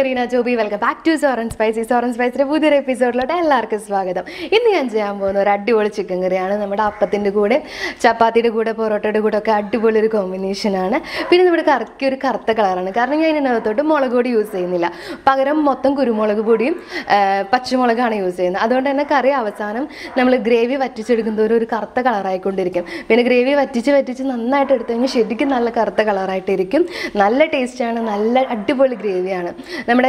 Rina Joby. Welcome back to Sour and Spicy. Sour and Spicy പുതിയൊരു എപ്പിസോഡിലോട്ട് എല്ലാവർക്കും സ്വാഗതം. ഇന്ന് ഞാൻ ചെയ്യാൻ പോകുന്ന ഒരു അടിപൊളി ചിക്കൻ കറിയാണ്. നമ്മുടെ അപ്പത്തിൻ്റെ കൂടെ ചപ്പാത്തിയുടെ കൂടെ പൊറോട്ടയുടെ കൂടെ ഒക്കെ അടിപൊളി ഒരു കോമ്പിനേഷനാണ്. പിന്നെ നമ്മുടെ കറിക്ക് ഒരു കറുത്ത കളറാണ്. കാരണം ഞാൻ ഇതിനകത്തോട്ട് മുളക് പൊടി യൂസ് ചെയ്യുന്നില്ല. പകരം മൊത്തം കുരുമുളക് പൊടിയും പച്ചമുളകാണ് യൂസ് ചെയ്യുന്നത്. അതുകൊണ്ട് തന്നെ കറി അവസാനം നമ്മൾ ഗ്രേവി വറ്റിച്ചെടുക്കുമ്പോൾ ഒരു കറുത്ത കളറായിക്കൊണ്ടിരിക്കും. പിന്നെ ഗ്രേവി വറ്റിച്ച് നന്നായിട്ട് എടുത്തു കഴിഞ്ഞാൽ ശരിക്കും നല്ല കറുത്ത കളറായിട്ടിരിക്കും. നല്ല ടേസ്റ്റാണ്, നല്ല അടിപൊളി ഗ്രേവിയാണ്.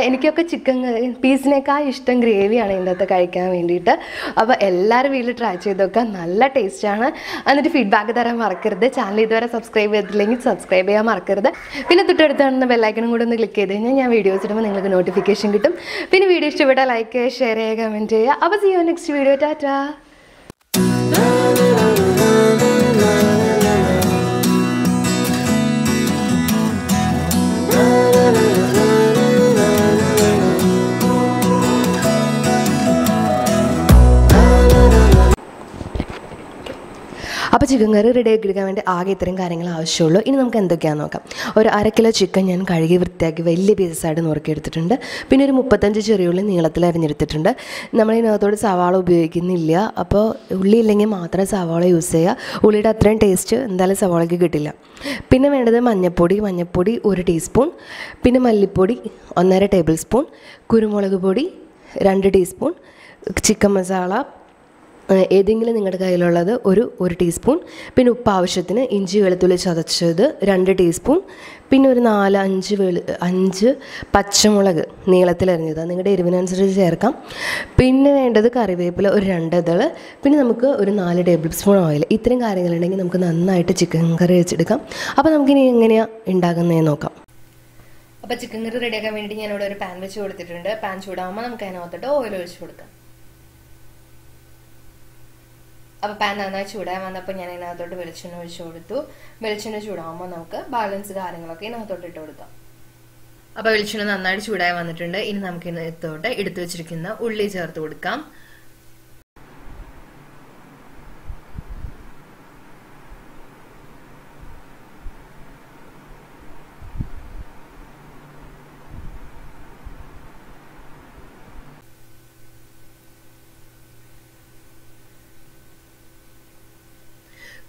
എനിക്കൊക്കെ ചിക്കൻ പീസിനേക്കാൾ ഇഷ്ടം ഗ്രേവിയാണ് ഇതിൻ്റെ അകത്ത് കഴിക്കാൻ വേണ്ടിയിട്ട്. അപ്പോൾ എല്ലാവരും വീട്ടിൽ ട്രൈ ചെയ്ത് നോക്കുക, നല്ല ടേസ്റ്റാണ്. എന്നിട്ട് ഫീഡ്ബാക്ക് തരാൻ മറക്കരുത്. ചാനൽ ഇതുവരെ സബ്സ്ക്രൈബ് ചെയ്തിട്ടില്ലെങ്കിൽ സബ്സ്ക്രൈബ് ചെയ്യാൻ മറക്കരുത്. പിന്നെ തൊട്ടടുത്താണെന്ന ബെല്ലൈക്കനും കൂടെ ഒന്ന് ക്ലിക്ക് ചെയ്ത് കഴിഞ്ഞാൽ ഞാൻ വീഡിയോസ് ഇടുമ്പോൾ നിങ്ങൾക്ക് നോട്ടിഫിക്കേഷൻ കിട്ടും. പിന്നെ വീഡിയോ ഇഷ്ടപ്പെട്ടാൽ ലൈക്ക് ചെയ്യുക, ഷെയർ ചെയ്യുക, കമൻറ്റ് ചെയ്യുക. അപ്പോൾ see you next video. Tata. അപ്പോൾ ചിക്കൻ കറി റെഡിയാക്കി എടുക്കാൻ വേണ്ടി ആകെ ഇത്രയും കാര്യങ്ങൾ ആവശ്യമുള്ളൂ. ഇനി നമുക്ക് എന്തൊക്കെയാണെന്ന് നോക്കാം. ഒരു 1/2 കിലോ ചിക്കൻ ഞാൻ കഴുകി വൃത്തിയാക്കി വലിയ പീസസായിട്ട് നുറുക്കിയെടുത്തിട്ടുണ്ട്. പിന്നെ ഒരു 35 ചെറിയുള്ളി നീളത്തിൽ അരിഞ്ഞെടുത്തിട്ടുണ്ട്. നമ്മളിതിനകത്തോട് സവാള ഉപയോഗിക്കുന്നില്ല. അപ്പോൾ ഉള്ളി ഇല്ലെങ്കിൽ മാത്രം സവാള യൂസ് ചെയ്യുക. ഉള്ളിയുടെ അത്രയും ടേസ്റ്റ് എന്തായാലും സവാളയ്ക്ക് കിട്ടില്ല. പിന്നെ വേണ്ടത് മഞ്ഞൾപ്പൊടി 1 ടീസ്പൂൺ. പിന്നെ മല്ലിപ്പൊടി 1.5 ടേബിൾ സ്പൂൺ. കുരുമുളക് പൊടി 2 ടീസ്പൂൺ. ചിക്കൻ മസാല ഏതെങ്കിലും നിങ്ങളുടെ കയ്യിലുള്ളത് ഒരു ടീസ്പൂൺ. പിന്നെ ഉപ്പ് ആവശ്യത്തിന്. ഇഞ്ചി വെളുത്തുള്ളി ചതച്ചത് 2 ടീസ്പൂൺ. പിന്നെ ഒരു 4-5 പച്ചമുളക് നീളത്തിലരിഞ്ഞത് നിങ്ങളുടെ എരിവിനനുസരിച്ച് ചേർക്കാം. പിന്നെ വേണ്ടത് കറിവേപ്പില ഒരു 2 ഇതൾ. പിന്നെ നമുക്ക് ഒരു 4 ടേബിൾ സ്പൂൺ ഓയിൽ. ഇത്രയും കാര്യങ്ങളുണ്ടെങ്കിൽ നമുക്ക് നന്നായിട്ട് ചിക്കൻ കറി വെച്ചെടുക്കാം. അപ്പോൾ നമുക്കിനി എങ്ങനെയാണ് ഉണ്ടാക്കുന്നതെന്ന് നോക്കാം. അപ്പോൾ ചിക്കൻ കറി റെഡിയാക്കാൻ വേണ്ടി ഞാനിവിടെ ഒരു പാൻ വെച്ച് കൊടുത്തിട്ടുണ്ട്. പാൻ ചൂടാകുമ്പോൾ നമുക്ക് അതിനകത്തോട്ട് ഓയിൽ ഒഴിച്ച് കൊടുക്കാം. അപ്പോൾ പാൻ നന്നായി ചൂടായി വന്നപ്പോൾ ഞാൻ ഇതിനകത്തോട്ട് വെളിച്ചെണ്ണ ഒഴിച്ചു കൊടുത്തു. വെളിച്ചെണ്ണ ചൂടാകുമ്പോൾ നമുക്ക് ബാലൻസ് കാര്യങ്ങളൊക്കെ ഇതിനകത്തോട്ട് ഇട്ട് കൊടുക്കാം. അപ്പോൾ വെളിച്ചെണ്ണ നന്നായിട്ട് ചൂടായി വന്നിട്ടുണ്ട്. ഇനി നമുക്ക് ഇതിനകത്തോട്ട് എടുത്തു വെച്ചിരിക്കുന്ന ഉള്ളി ചേർത്ത് കൊടുക്കാം.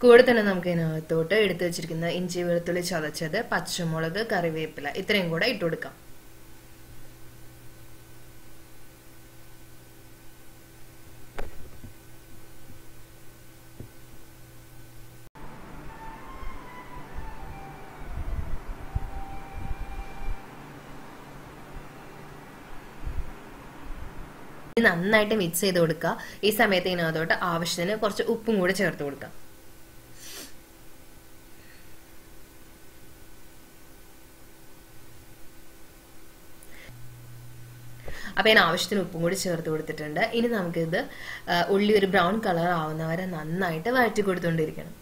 കൂടെ തന്നെ നമുക്ക് ഇതിനകത്തോട്ട് എടുത്തു വെച്ചിരിക്കുന്ന ഇഞ്ചി വെളുത്തുള്ളി ചതച്ചത്, പച്ചമുളക്, കറിവേപ്പില ഇത്രയും കൂടെ ഇട്ട് കൊടുക്കാം. നന്നായിട്ട് മിക്സ് ചെയ്ത് കൊടുക്കുക. ഈ സമയത്ത് ഇതിനകത്തോട്ട് ആവശ്യത്തിന് കുറച്ച് ഉപ്പും കൂടെ ചേർത്ത് കൊടുക്കാം. അപ്പോൾ ഞാൻ ആവശ്യത്തിന് ഉപ്പും കൂടി ചേർത്ത് കൊടുത്തിട്ടുണ്ട്. ഇനി നമുക്കിത് ഉള്ളി ഒരു ബ്രൗൺ കളർ ആവുന്നവരെ നന്നായിട്ട് വഴറ്റി കൊടുത്തുകൊണ്ടിരിക്കണം.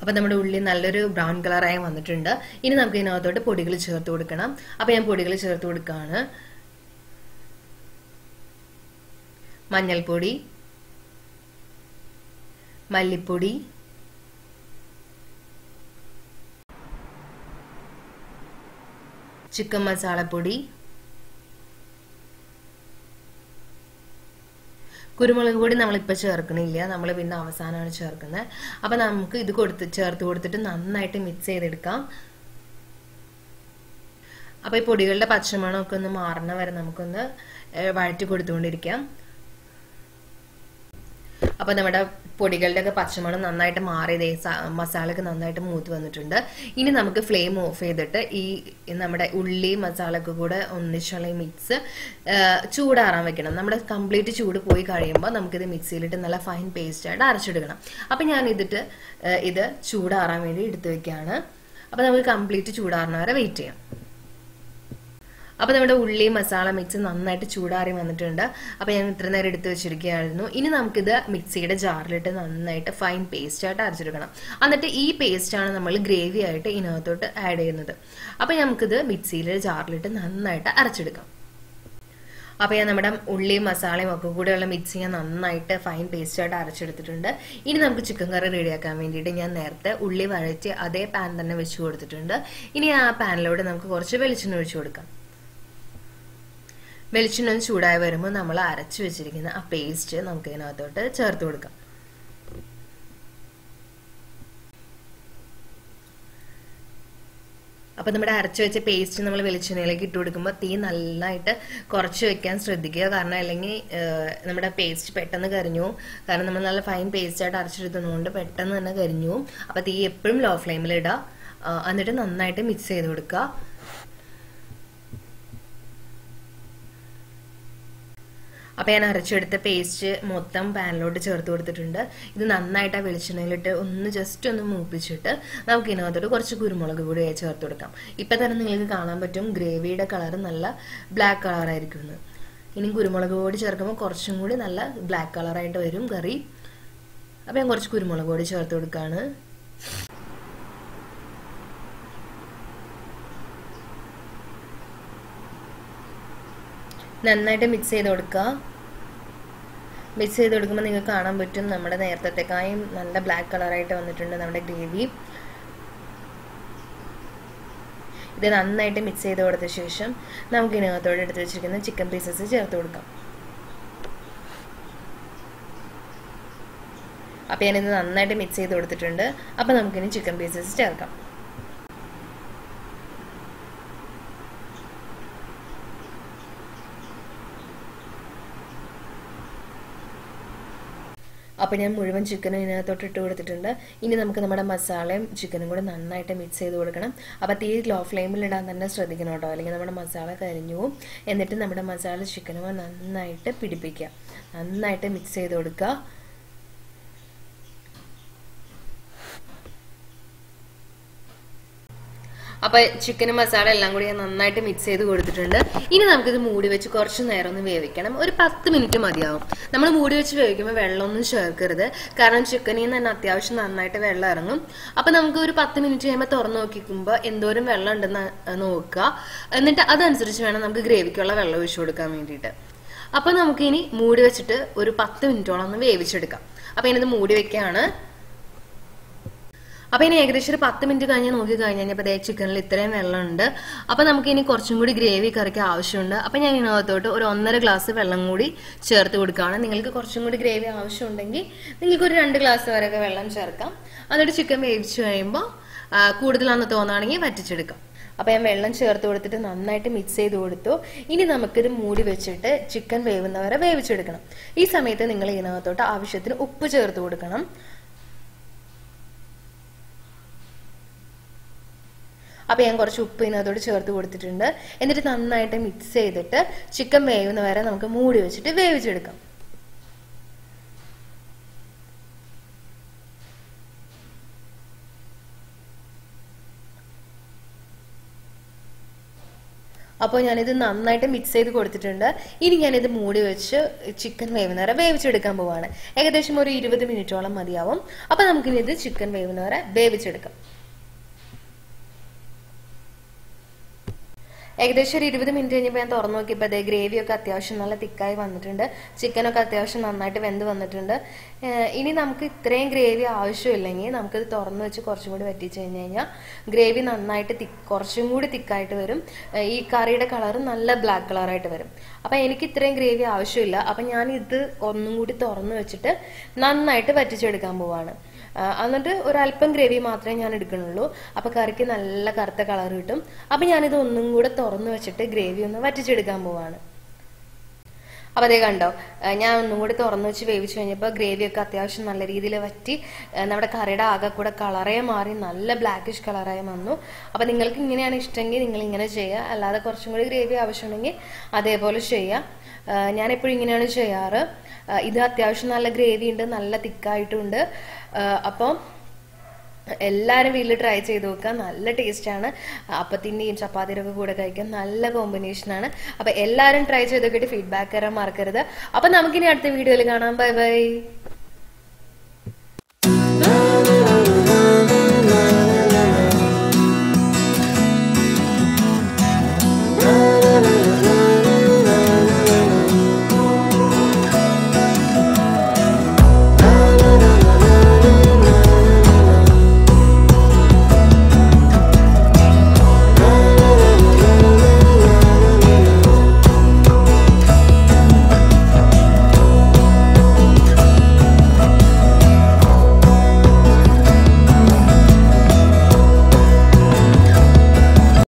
അപ്പോൾ നമ്മുടെ ഉള്ളി നല്ലൊരു ബ്രൗൺ കളറായി വന്നിട്ടുണ്ട്. ഇനി നമുക്ക് ഇതിനകത്തോട്ട് പൊടികൾ ചേർത്ത് കൊടുക്കണം. അപ്പോൾ ഞാൻ പൊടികൾ ചേർത്ത് കൊടുക്കുകയാണ്. മഞ്ഞൾപ്പൊടി, മല്ലിപ്പൊടി, ചിക്കൻ മസാലപ്പൊടി, കുരുമുളക് പൊടി നമ്മളിപ്പോൾ ചേർക്കണില്ല, നമ്മൾ പിന്നെ അവസാനമാണ് ചേർക്കുന്നത്. അപ്പം നമുക്ക് ഇത് ചേർത്ത് കൊടുത്തിട്ട് നന്നായിട്ട് മിക്സ് ചെയ്തെടുക്കാം. അപ്പോൾ ഈ പൊടികളുടെ പച്ചമണമൊക്കെ ഒന്ന് മാറണ വരെ നമുക്കൊന്ന് വഴറ്റി കൊടുത്തുകൊണ്ടിരിക്കാം. അപ്പോൾ നമ്മുടെ പൊടികളുടെ ഒക്കെ പച്ചമണം നന്നായിട്ട് മാറിയതേ മസാലയൊക്കെ നന്നായിട്ട് മൂത്ത് വന്നിട്ടുണ്ട്. ഇനി നമുക്ക് ഫ്ലെയിം ഓഫ് ചെയ്തിട്ട് ഈ നമ്മുടെ ഉള്ളി മസാലയൊക്കെ കൂടെ ഒന്നിച്ചുള്ള മിക്സ് ചൂടാറാൻ വെക്കണം. നമ്മുടെ കംപ്ലീറ്റ് ചൂട് പോയി കഴിയുമ്പോൾ നമുക്കിത് മിക്സിയിലിട്ട് നല്ല ഫൈൻ പേസ്റ്റായിട്ട് അരച്ചെടുക്കണം. അപ്പം ഞാൻ ഇത് ചൂടാറാൻ വേണ്ടി എടുത്തു വെക്കുകയാണ്. അപ്പം നമുക്ക് കംപ്ലീറ്റ് ചൂടാറുന്ന വരെ വെയിറ്റ് ചെയ്യാം. അപ്പോൾ നമ്മുടെ ഉള്ളി മസാല മിക്സ് നന്നായിട്ട് ചൂടാറി വന്നിട്ടുണ്ട്. അപ്പോൾ ഞാൻ ഇത്ര നേരം എടുത്തു വെച്ചിരിക്കുകയായിരുന്നു. ഇനി നമുക്കിത് മിക്സിയുടെ ജാറിലിട്ട് നന്നായിട്ട് ഫൈൻ പേസ്റ്റായിട്ട് അരച്ചെടുക്കണം. എന്നിട്ട് ഈ പേസ്റ്റാണ് നമ്മൾ ഗ്രേവി ആയിട്ട് ഇതിനകത്തോട്ട് ആഡ് ചെയ്യുന്നത്. അപ്പോൾ നമുക്കിത് മിക്സിയിലെ ജാറിലിട്ട് നന്നായിട്ട് അരച്ചെടുക്കാം. അപ്പോൾ ഞാൻ നമ്മുടെ ഉള്ളിയും മസാലയും ഒക്കെ കൂടെയുള്ള മിക്സ് ഞാൻ നന്നായിട്ട് ഫൈൻ പേസ്റ്റായിട്ട് അരച്ചെടുത്തിട്ടുണ്ട്. ഇനി നമുക്ക് ചിക്കൻ കറി റെഡിയാക്കാൻ വേണ്ടിയിട്ട് ഞാൻ നേരത്തെ ഉള്ളി വഴറ്റി അതേ പാൻ തന്നെ വെച്ച് കൊടുത്തിട്ടുണ്ട്. ഇനി ആ പാനിലോട്ട് നമുക്ക് കുറച്ച് വെളിച്ചെണ്ണ ഒഴിച്ചു കൊടുക്കാം. വെളിച്ചെണ്ണ ചൂടായി വരുമ്പോൾ നമ്മൾ അരച്ചു വെച്ചിരിക്കുന്ന ആ പേസ്റ്റ് നമുക്ക് ഇതിനകത്തോട്ട് ചേർത്ത് കൊടുക്കാം. അപ്പോൾ നമ്മുടെ അരച്ചു വെച്ച പേസ്റ്റ് നമ്മൾ വെളിച്ചെണ്ണയിലേക്ക് ഇട്ട് കൊടുക്കുമ്പോൾ തീ നല്ലതായിട്ട് കുറച്ച് വെക്കാൻ ശ്രദ്ധിക്കുക. കാരണം അല്ലെങ്കിൽ നമ്മുടെ പേസ്റ്റ് പെട്ടെന്ന് കരിഞ്ഞു പോകും. കാരണം നമ്മൾ നല്ല ഫൈൻ പേസ്റ്റായിട്ട് അരച്ചെടുക്കുന്നതുകൊണ്ട് പെട്ടെന്ന് തന്നെ കരിഞ്ഞു പോകും. അപ്പോൾ തീ എപ്പോഴും ലോ ഫ്ലെയിമിൽ ഇടുക. എന്നിട്ട് നന്നായിട്ട് മിക്സ് ചെയ്ത് കൊടുക്കുക. അപ്പോൾ ഞാൻ അരച്ചെടുത്ത പേസ്റ്റ് മൊത്തം പാനിലോട്ട് ചേർത്ത് കൊടുത്തിട്ടുണ്ട്. ഇത് നന്നായിട്ട് ആ വെളിച്ചെണ്ണയിലിട്ട് ഒന്ന് ജസ്റ്റ് ഒന്ന് മൂപ്പിച്ചിട്ട് നമുക്ക് ഇതിനകത്തോട്ട് കുറച്ച് കുരുമുളക് കൂടി ചേർത്ത് കൊടുക്കാം. ഇപ്പം തന്നെ നിങ്ങൾക്ക് കാണാൻ പറ്റും ഗ്രേവിയുടെ കളർ നല്ല ബ്ലാക്ക് കളറായിരിക്കും എന്ന്. ഇനി കുരുമുളക് പൊടി ചേർക്കുമ്പോൾ കുറച്ചും കൂടി നല്ല ബ്ലാക്ക് കളറായിട്ട് വരും കറി. അപ്പോൾ ഞാൻ കുറച്ച് കുരുമുളക് പൊടി ചേർത്ത് കൊടുക്കുകയാണ്. നന്നായിട്ട് മിക്സ് ചെയ്ത് കൊടുക്കുക. മിക്സ് ചെയ്ത് കൊടുക്കുമ്പോൾ നിങ്ങൾക്ക് കാണാൻ പറ്റും നമ്മുടെ നേരത്തെക്കായും നല്ല ബ്ലാക്ക് കളറായിട്ട് വന്നിട്ടുണ്ട് നമ്മുടെ ഗ്രേവി. ഇത് നന്നായിട്ട് മിക്സ് ചെയ്ത് കൊടുത്ത ശേഷം നമുക്ക് ഇതിനകത്തോടെ എടുത്ത് വെച്ചിരിക്കുന്ന ചിക്കൻ പീസസ് ചേർത്ത് കൊടുക്കാം. അപ്പോൾ ഞാനിത് നന്നായിട്ട് മിക്സ് ചെയ്ത് കൊടുത്തിട്ടുണ്ട്. അപ്പോൾ നമുക്കിനി ചിക്കൻ പീസസ് ചേർക്കാം. അപ്പോൾ ഞാൻ മുഴുവൻ ചിക്കനും ഇതിനകത്തോട്ട് ഇട്ട് കൊടുത്തിട്ടുണ്ട്. ഇനി നമുക്ക് നമ്മുടെ മസാലയും ചിക്കനും കൂടെ നന്നായിട്ട് മിക്സ് ചെയ്ത് കൊടുക്കണം. അപ്പോൾ തീ ലോ ഫ്ലെയിമിൽ ഇടാൻ തന്നെ ശ്രദ്ധിക്കണം കേട്ടോ, അല്ലെങ്കിൽ നമ്മുടെ മസാല കരിഞ്ഞു പോകും. എന്നിട്ട് നമ്മുടെ മസാല ചിക്കനും നന്നായിട്ട് പിടിപ്പിക്കുക. നന്നായിട്ട് മിക്സ് ചെയ്ത് കൊടുക്കുക. അപ്പോൾ ചിക്കനും മസാല എല്ലാം കൂടി ഞാൻ നന്നായിട്ട് മിക്സ് ചെയ്ത് കൊടുത്തിട്ടുണ്ട്. ഇനി നമുക്കിത് മൂടി വെച്ച് കുറച്ച് നേരം ഒന്ന് വേവിക്കണം. ഒരു 10 മിനിറ്റ് മതിയാവും. നമ്മൾ മൂടി വെച്ച് വേവിക്കുമ്പോൾ വെള്ളമൊന്നും ചേർക്കരുത്. കാരണം ചിക്കനിൽ നിന്ന് തന്നെ അത്യാവശ്യം നന്നായിട്ട് വെള്ളം ഇറങ്ങും. അപ്പോൾ നമുക്ക് ഒരു 10 മിനിറ്റ് കഴിയുമ്പോൾ തുറന്ന് നോക്കിക്കുമ്പോൾ എന്തോരം വെള്ളം ഉണ്ടെന്ന് നോക്കുക. എന്നിട്ട് അതനുസരിച്ച് വേണം നമുക്ക് ഗ്രേവിക്കുള്ള വെള്ളം ഒഴിച്ചു കൊടുക്കാൻ വേണ്ടിയിട്ട്. അപ്പോൾ നമുക്കിനി മൂടി വെച്ചിട്ട് ഒരു 10 മിനിറ്റോളം ഒന്ന് വേവിച്ചെടുക്കാം. അപ്പോൾ ഇനിത് മൂടി വെക്കുകയാണ്. അപ്പോൾ ഇനി ഏകദേശം ഒരു 10 മിനിറ്റ് കഴിഞ്ഞ് നോക്കി കഴിഞ്ഞപ്പോൾ ചിക്കനിൽ ഇത്രയും വെള്ളമുണ്ട്. അപ്പോൾ നമുക്ക് ഇനി കുറച്ചും കൂടി ഗ്രേവി കറിക്ക് ആവശ്യമുണ്ട്. അപ്പോൾ ഞാൻ ഇതിനകത്തോട്ട് ഒരു 1.5 ഗ്ലാസ് വെള്ളം കൂടി ചേർത്ത് കൊടുക്കുകയാണ്. നിങ്ങൾക്ക് കുറച്ചും കൂടി ഗ്രേവി ആവശ്യമുണ്ടെങ്കിൽ നിങ്ങൾക്ക് ഒരു 2 ഗ്ലാസ് വരെയൊക്കെ വെള്ളം ചേർക്കാം. എന്നിട്ട് ചിക്കൻ വേവിച്ച് കഴിയുമ്പോൾ കൂടുതലാണെന്ന് തോന്നുകയാണെങ്കിൽ വറ്റിച്ചെടുക്കാം. അപ്പോൾ ഞാൻ വെള്ളം ചേർത്ത് കൊടുത്തിട്ട് നന്നായിട്ട് മിക്സ് ചെയ്ത് കൊടുത്തു. ഇനി നമുക്കിത് മൂടി വെച്ചിട്ട് ചിക്കൻ വേവുന്നവരെ വേവിച്ചെടുക്കണം. ഈ സമയത്ത് നിങ്ങൾ ഇതിനകത്തോട്ട് ആവശ്യത്തിന് ഉപ്പ് ചേർത്ത് കൊടുക്കണം. അപ്പോൾ ഞാൻ കുറച്ച് ഉപ്പ് ഇതിനകത്തോട് ചേർത്ത് കൊടുത്തിട്ടുണ്ട്. എന്നിട്ട് നന്നായിട്ട് മിക്സ് ചെയ്തിട്ട് ചിക്കൻ വേവുന്ന വരെ നമുക്ക് മൂടി വെച്ചിട്ട് വേവിച്ചെടുക്കാം. അപ്പോൾ ഞാനിത് നന്നായിട്ട് മിക്സ് ചെയ്ത് കൊടുത്തിട്ടുണ്ട്. ഇനി ഞാനിത് മൂടി വെച്ച് ചിക്കൻ വേവുന്ന വരെ വേവിച്ചെടുക്കാൻ പോവാണ്. ഏകദേശം ഒരു 20 മിനിറ്റോളം മതിയാവും. അപ്പോൾ നമുക്കിനി ഇത് ചിക്കൻ വേവുന്ന വരെ വേവിച്ചെടുക്കാം. ഏകദേശം ഒരു 20 മിനിറ്റ് കഴിഞ്ഞപ്പോൾ ഞാൻ തുറന്നു നോക്കിയപ്പോൾ അതേ ഗ്രേവിയൊക്കെ അത്യാവശ്യം നല്ല തിക്കായി വന്നിട്ടുണ്ട്. ചിക്കനൊക്കെ അത്യാവശ്യം നന്നായിട്ട് വെന്ത് വന്നിട്ടുണ്ട്. ഇനി നമുക്ക് ഇത്രയും ഗ്രേവി ആവശ്യമില്ലെങ്കിൽ നമുക്കിത് തുറന്നു വെച്ച് കുറച്ചും കൂടി വറ്റിച്ച് കഴിഞ്ഞാൽ ഗ്രേവി നന്നായിട്ട് കുറച്ചും കൂടി തിക്കായിട്ട് വരും. ഈ കറിയുടെ കളർ നല്ല ബ്ലാക്ക് കളറായിട്ട് വരും. അപ്പം എനിക്ക് ഇത്രയും ഗ്രേവി ആവശ്യമില്ല. അപ്പം ഞാനിത് ഒന്നും കൂടി തുറന്നു വെച്ചിട്ട് നന്നായിട്ട് വറ്റിച്ചെടുക്കാൻ പോവാണ്. എന്നിട്ട് ഒരല്പം ഗ്രേവി മാത്രമേ ഞാൻ എടുക്കണുള്ളൂ. അപ്പോൾ കറിക്ക് നല്ല കറുത്ത കളർ കിട്ടും. അപ്പം ഞാനിത് ഒന്നും കൂടെ തുറന്നു വെച്ചിട്ട് ഗ്രേവി ഒന്ന് വറ്റിച്ചെടുക്കാൻ പോവാണ്. അപ്പോൾ അതേ കണ്ടോ, ഞാൻ ഒന്നും കൂടി തുറന്നു വെച്ച് വേവിച്ച് കഴിഞ്ഞപ്പോൾ ഗ്രേവിയൊക്കെ അത്യാവശ്യം നല്ല രീതിയിൽ വറ്റി നമ്മുടെ കറിയുടെ ആകെ കൂടെ കളറേ മാറി നല്ല ബ്ലാക്കിഷ് കളറായി വന്നു. അപ്പോൾ നിങ്ങൾക്ക് ഇങ്ങനെയാണ് ഇഷ്ടമെങ്കിൽ നിങ്ങൾ ഇങ്ങനെ ചെയ്യുക. അല്ലാതെ കുറച്ചും കൂടി ഗ്രേവി ആവശ്യമുണ്ടെങ്കിൽ അതേപോലെ ചെയ്യുക. ഞാനെപ്പോഴും ഇങ്ങനെയാണ് ചെയ്യാറ്. ഇത് അത്യാവശ്യം നല്ല ഗ്രേവി ഉണ്ട്, നല്ല തിക്കായിട്ടുണ്ട്. അപ്പം എല്ലാവരും വീട്ടിൽ ട്രൈ ചെയ്ത് നോക്കുക. നല്ല ടേസ്റ്റാണ്. അപ്പത്തിൻ്റെയും ചപ്പാത്തിയുടെ ഒക്കെ കൂടെ കഴിക്കാൻ നല്ല കോമ്പിനേഷനാണ്. അപ്പോൾ എല്ലാവരും ട്രൈ ചെയ്ത് നോക്കിയിട്ട് ഫീഡ്ബാക്ക് തരാൻ മറക്കരുത്. അപ്പം നമുക്കിനി അടുത്ത വീഡിയോയിൽ കാണാം. Bye bye.